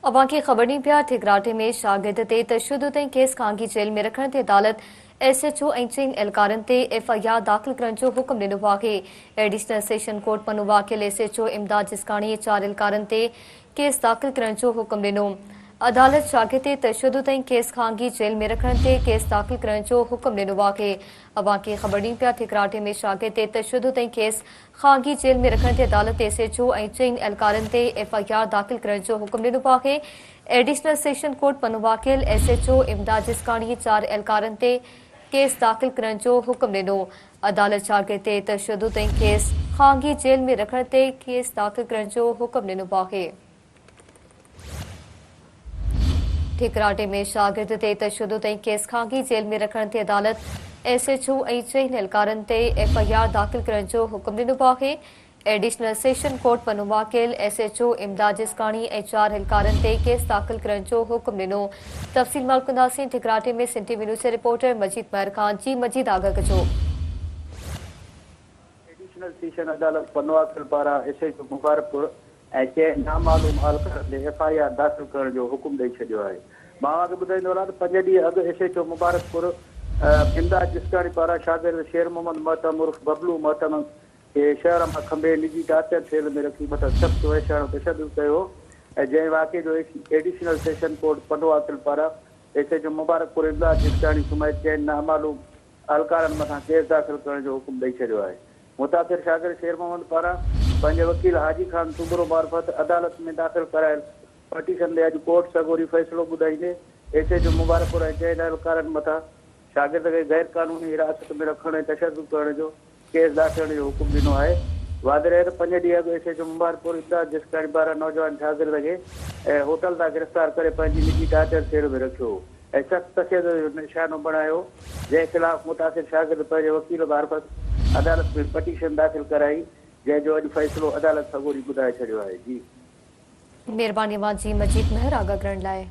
अवां खे ख़बर नहीं पिया थिगराटे में शागिर्द ते तशद्दुद ऐं केस खांगी जेल में रखण ते अदालत SHO ऐं 4 एहलकारनि ते FIR दाख़िल करण जो हुकुम ॾिनो आहे। Additional session court पनु Vakil SHO इमदाद जिसकाणीअ 4 एहलकारनि ते केस दाख़िल करण जो हुकुम ॾिनो। अदालत शागिर्द ते तशद्दुद ऐं केस खांगी जेल में रखण ते केस दाख़िल करण जो हुकुम ॾिनो आहे। अवां खे ख़बर नहीं पिया थिगराटे में शागिर्द ते तशद्दुद ऐं केस खांगी जेल में रखण ते अदालत SHO ऐं 4 एहलकारनि ते FIR दाख़िल करण जो हुकुम ॾिनो आहे। Additional session court पनु Vakil SHO इमदाद जिसकाणीअ 4 एहलकारनि ते केस दाख़िल करण जो हुकुम ॾिनो। अदालत शागिर्द ते तशद्दुद ऐं केस खांगी जेल में रखण ते केस दाख़िल करण जो हुकुम ॾिनो आहे। ठिकराटे में शागिर्द ते तशद्दुद ऐं केस खांगी जेल में रखण ते अदालत SHO ऐं 4 एहलकारनि ते FIR दाख़िल करण जो हुकुम ॾिनो आहे। Additional session court पनु Vakil SHO इमदाद जिसकाणी ऐं 4 एहलकारनि ते केस दाख़िल करण जो हुकुम ॾिनो। तफ़सील मालूम कंदासीं ठिकराटे में सिंधी न्यूज़ जे रिपोर्टर मजीद महर खान। जी मजीद, आगाह कजो। एडिशनल सेशन अदालत पनु वाकिल पारां SHO मुबारकपुर ऐं 4 नामालूम एहलकारनि ते FIR दाख़िल करण जो हुकुम ॾेई छॾियो आहे। मां खे ॿुधाईंदो रहां त 5 ॾींहं अॻु SHO मुबारकपुर इमदाद जिसकाणी पारां शागिर्द शेर मोहम्मद महतम उर्फ बबलू महतम के शहर में खंबे निजी टार्चर सेल में रखी मथां सख़्त वहशाणो तशद्दुद कयो ऐं जंहिं वाक़े जो एडिशनल सेशन कोर्ट पनु वाकिल पारां SHO मुबारकपुर इमदाद जिसकाणी सुमाइट 4 नामालूम एहलकारनि मथां केस दाख़िल करण जो हुकुम ॾेई छॾियो आहे। मुतासिर शागिर्द शेर मोहम्मद पारां पंहिंजे वकील हाजी खान सुबरो मार्फत अदालत में दाख़िल करायल पटिशन ते अॼु कोर्ट सगोरी फ़ैसिलो ॿुधाईंदे SHO मुबारकपुर ऐं 4 एहलकारनि मथां शागिर्द खे गैर क़ानूनी हिरासत में रखण ऐं तशद्दुद करण जो केस दाख़िल जो हुकुम ॾिनो आहे। वादे रहे त 5 ॾींहं अॻु SHO मुबारकपुर इमदाद जिसकाणी पारां नौजवान शागिर्द खे होटल तां गिरफ़्तार करे पंहिंजी निजी टार्चर सेल में रखियो ऐं सख़्त तशद्दुद जो निशानो बणायो, जंहिं ख़िलाफ़ मुतासिर शागिर्द पंहिंजे वकील मार्फत अदालत में पटिशन दाख़िल कराई, जंहिंजो अॼु फ़ैसिलो अदालत सगोरी ॿुधाए छॾियो आहे। जी मेहरबानी जी मजीद महर, आगाह करण लाइ।